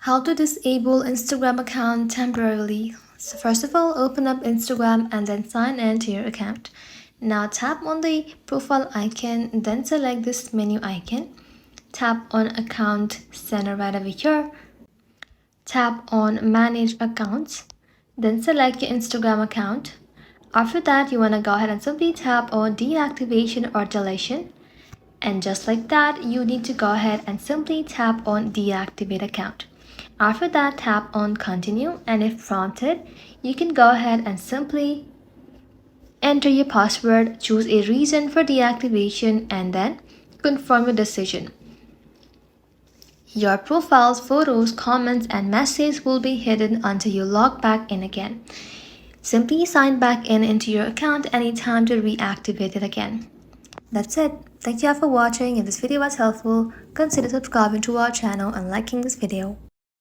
How to disable Instagram account temporarily. So first of all, open up Instagram and then sign in to your account. Now tap on the profile icon, then select this menu icon. Tap on account center right over here. Tap on manage accounts. Then select your Instagram account. After that, you want to go ahead and simply tap on deactivation or deletion. And just like that, you need to go ahead and simply tap on deactivate account. After that, tap on continue, and if prompted, you can go ahead and simply enter your password, choose a reason for deactivation, and then confirm your decision. Your profiles, photos, comments, and messages will be hidden until you log back in again. Simply sign back in into your account anytime to reactivate it again. That's it. Thank you all for watching. If this video was helpful, consider subscribing to our channel and liking this video.